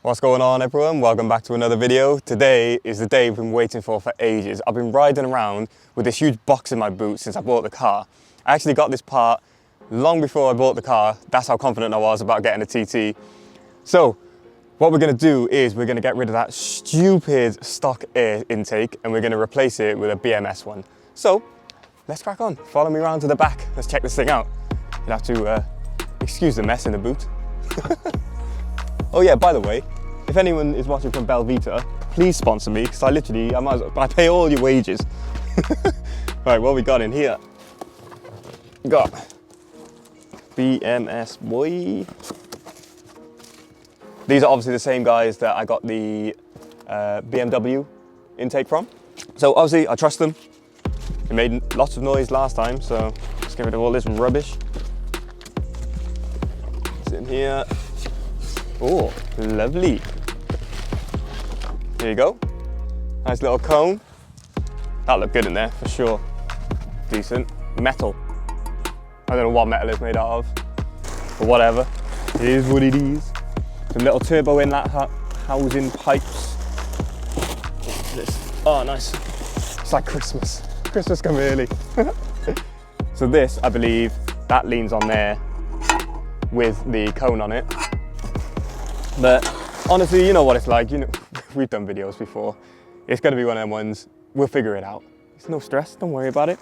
What's going on, everyone? Welcome back to another video. Today is the day we've been waiting for ages. I've been riding around with this huge box in my boot since I bought the car. I actually got this part long before I bought the car. That's how confident I was about getting a TT. So what we're going to do is we're going to get rid of that stupid stock air intake and we're going to replace it with a BMS one. So let's crack on. Follow me around to the back. Let's check this thing out. You'll have to excuse the mess in the boot. Oh yeah, by the way, if anyone is watching from Belvita, please sponsor me, because I pay all your wages. Right, what we got in here? We got BMS boy. These are obviously the same guys that I got the BMW intake from. So obviously I trust them. They made lots of noise last time, so let's get rid of all this rubbish. It's in here. Oh, lovely. Here you go. Nice little cone. That looked good in there for sure. Decent. Metal. I don't know what metal it's made out of, but whatever. It is what it is. Some little turbo in that housing pipes. What's this? Oh, nice. It's like Christmas. Christmas come early. So this, I believe, that leans on there with the cone on it. But honestly, you know what it's like. You know, we've done videos before. It's going to be one of them ones. We'll figure it out. It's no stress. Don't worry about it.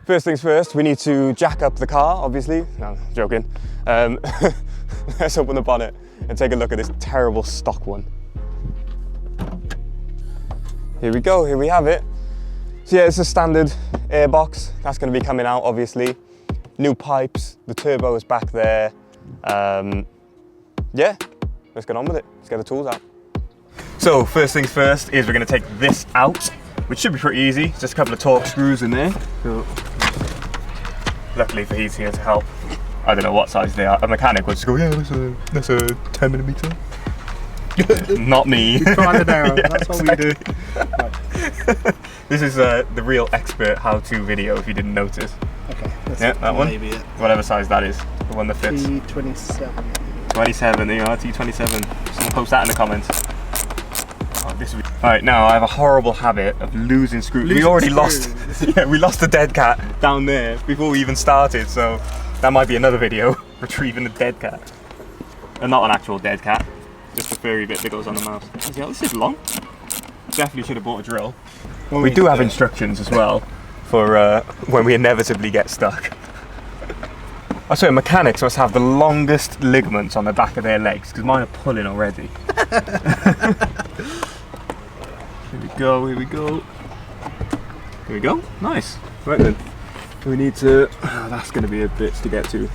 First things first, we need to jack up the car, obviously. No, joking. Let's open the bonnet and take a look at this terrible stock one. Here we go. Here we have it. So yeah, it's a standard airbox. That's going to be coming out, obviously. New pipes. The turbo is back there. Yeah. Let's get on with it. Let's get the tools out. So first things first is we're going to take this out, which should be pretty easy. Just a couple of torque screws in there. So, luckily for he's here to help. I don't know what size they are. A mechanic will just go, yeah, that's a 10mm. Not me. Trying it down. Yeah, that's what we do. Right. This is the real expert how-to video if you didn't notice. Okay. Yeah, that one? Maybe it. Whatever size that is. The one that fits. T27. 27, there you are, T27. Someone post that in the comments. Oh, this is... Alright, now I have a horrible habit of losing screws. We already lost, yeah, we lost the dead cat down there before we even started, so that might be another video, retrieving the dead cat. And not an actual dead cat, just the furry bit that goes on the mouse. Yeah, this is long. Definitely should have bought a drill. Well, we do have instructions as well for when we inevitably get stuck. I swear mechanics must have the longest ligaments on the back of their legs because mine are pulling already. Here we go, here we go. Here we go, nice. Right then, we need to, oh, that's going to be a bit to get to.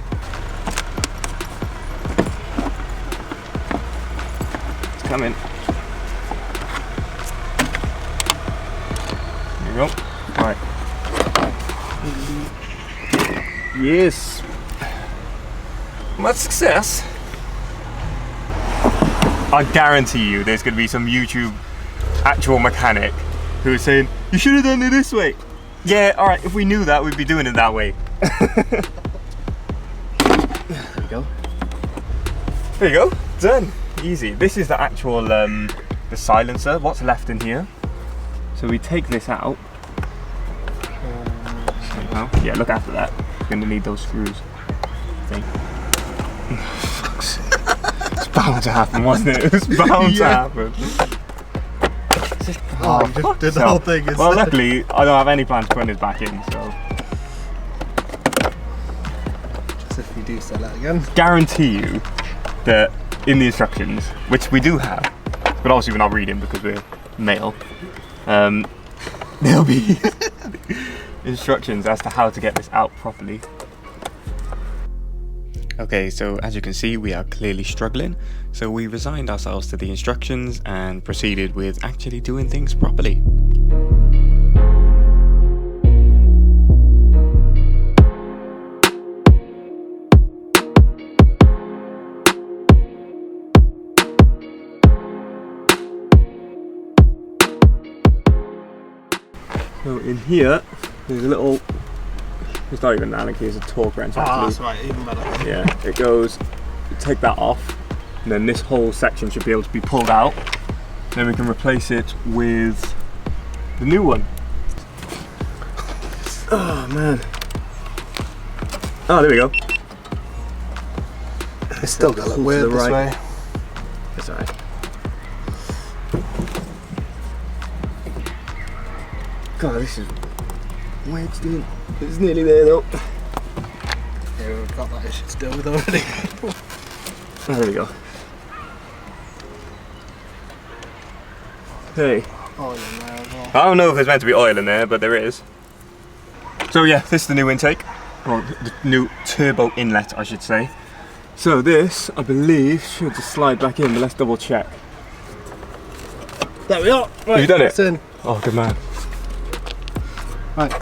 It's coming. Here we go, alright. Yes. Much success. I guarantee you there's going to be some YouTube actual mechanic who is saying, you should have done it this way. Yeah, alright, if we knew that, we'd be doing it that way. There we go. There you go, done. Easy. This is the actual the silencer, what's left in here. So we take this out. Yeah, look after that. You're going to need those screws, I think. It's bound to happen, wasn't it? It was bound to happen. Oh, you just did the whole thing. Well, luckily, I don't have any plans to put this back in, so. Just if you do say that again. Guarantee you that in the instructions, which we do have, but obviously we're not reading because we're male, there'll be instructions as to how to get this out properly. Okay, so as you can see, we are clearly struggling, so we resigned ourselves to the instructions and proceeded with actually doing things properly. So in here, there's a little, it's not even an Allen key, it's a torque wrench actually. Oh, that's right, even better. Yeah, it goes, you take that off, And then this whole section should be able to be pulled out. Then we can replace it with the new one. Oh man. Oh, there we go. It's still got to look weird this way. It's alright. God, this is wedged in. It's nearly there though. Yeah, we've got that issue to deal with already. Oh, there we go. Hey. Oil in there as well. I don't know if there's meant to be oil in there, but there is. So yeah, this is the new intake. Or the new turbo inlet, I should say. So this, I believe, should just slide back in, but let's double check. There we are. Right, you done it? It's in. Oh, good man. Right.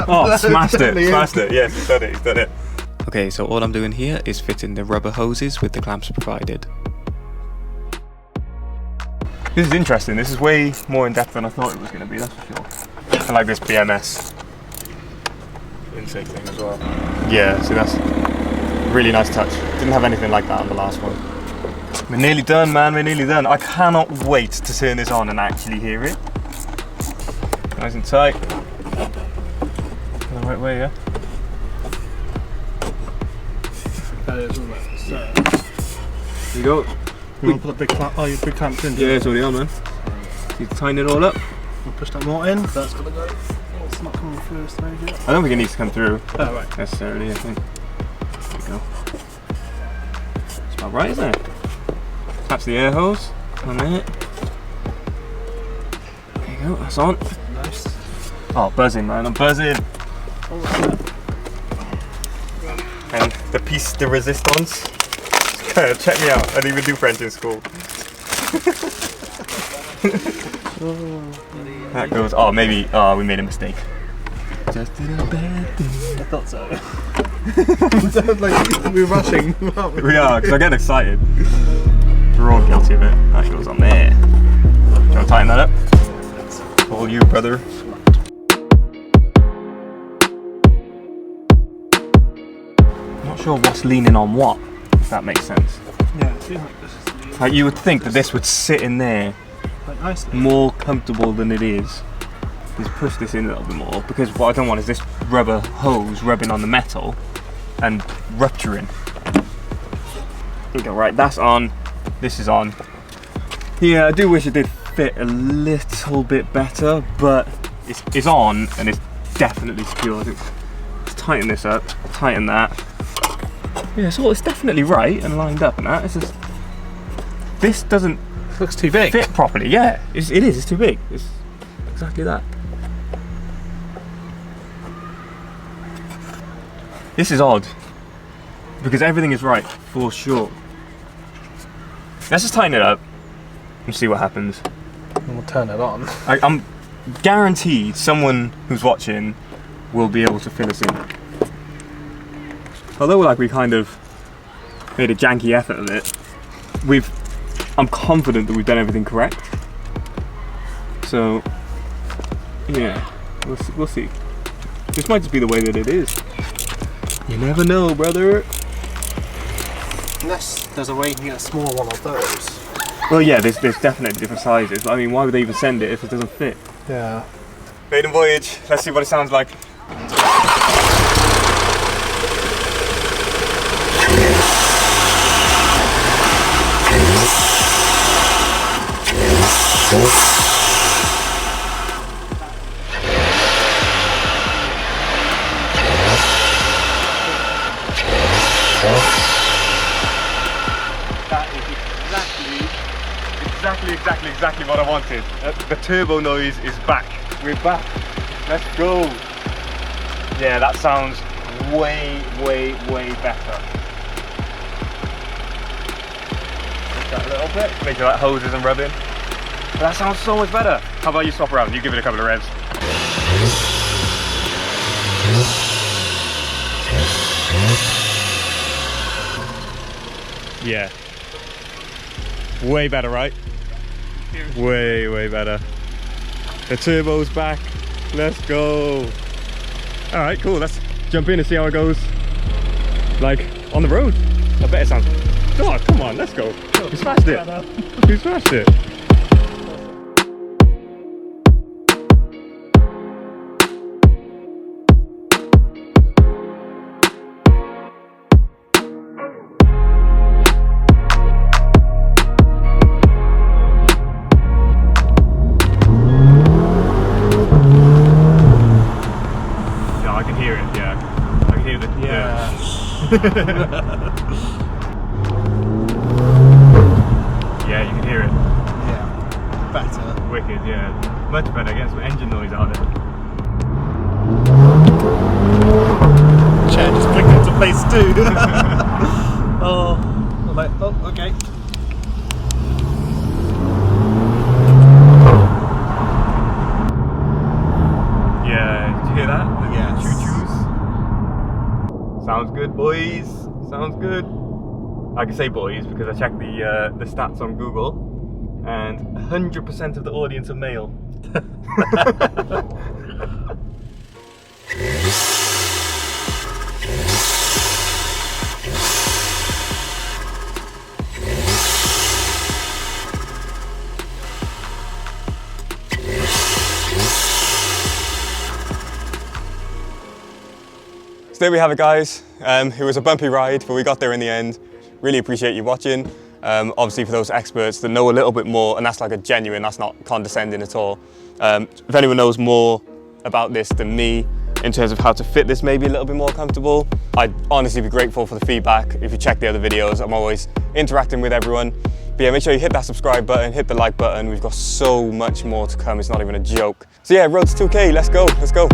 Oh, smashed it, smashed it. Yes, he's done it, he's done it. Okay, so all I'm doing here is fitting the rubber hoses with the clamps provided. This is interesting. This is way more in depth than I thought it was going to be, that's for sure. I like this BMS intake thing as well. Yeah, see, that's a really nice touch. Didn't have anything like that on the last one. We're nearly done, man, we're nearly done. I cannot wait to turn this on and actually hear it. Nice and tight. The right way, yeah? That is all right. So, There you go. you want to put the big clamp? Oh, your big clamp's in. Yeah, it's already on, man. You tighten it all up. We'll push that more in. That's got to go. Oh, it's not coming through this stage yet. I don't think it needs to come through Oh, right. necessarily, I think. There you go. It's about right, isn't it? Attach the air hose on there. There you go, that's on. Nice. Oh, buzzing, man, I'm buzzing. Oh, what's that? And the piece de resistance. Check me out, I didn't even do French in school. That goes, oh, maybe, we made a mistake. Just did a bad thing. I thought so. We sound like we're rushing, aren't we? We are, because I get excited. We're all guilty of it. That goes on there. Do you want to tighten that up? All you, brother. Not sure what's leaning on what, if that makes sense. Yeah, it seems like this is Like you would think that this would sit in there quite nicely. more comfortable than it is. Just push this in a little bit more, because what I don't want is this rubber hose rubbing on the metal and rupturing. There we go, right, that's on. This is on. Yeah, I do wish it did fit a little bit better, but it's on and it's definitely secured. Let's tighten this up, tighten that. Yeah, so it's definitely right and lined up and that. It's just, this doesn't Looks too big. fit properly. Yeah, it is, it's too big. It's exactly that. This is odd, because everything is right, for sure. Let's just tighten it up and see what happens. And we'll turn it on. I'm guaranteed someone who's watching will be able to fill us in. Although like we kind of made a janky effort of it, I'm confident that we've done everything correct. So yeah, we'll see. This might just be the way that it is. You never know, brother. Unless there's a way you can get a smaller one of those. Well, yeah, there's definitely different sizes. I mean, why would they even send it if it doesn't fit? Yeah. Maiden voyage. Let's see what it sounds like. That is exactly what I wanted. The turbo noise is back. We're back. Let's go. Yeah, that sounds way better. Just that little bit. Make sure that hose isn't rubbing. But that sounds so much better. How about you swap around? You give it a couple of revs. Yeah. Way better, right? Way better. The turbo's back. Let's go. All right, cool. Let's jump in and see how it goes. Like on the road. I bet it sounds Oh, come on, let's go. We smashed it. We smashed it. Yeah, I can hear it, yeah. I can hear the... Yeah, you can hear it. Yeah. Better. Wicked, yeah. Much better. Get some engine noise out of it. Chair just clicked into place too. Oh, I'm like, oh, okay. Yeah, did you hear that? The Yes. Choo Choos. Sounds good, boys. Sounds good. I can say boys because I checked the stats on Google, and 100% of the audience are male. So there we have it, guys. It was a bumpy ride, but we got there in the end. Really appreciate you watching. Obviously for those experts that know a little bit more, and that's like a genuine, that's not condescending at all. If anyone knows more about this than me, in terms of how to fit this maybe a little bit more comfortable, I'd honestly be grateful for the feedback. If you check the other videos, I'm always interacting with everyone. But yeah, make sure you hit that subscribe button, hit the like button. We've got so much more to come, it's not even a joke. So yeah, road to 2K, let's go, let's go.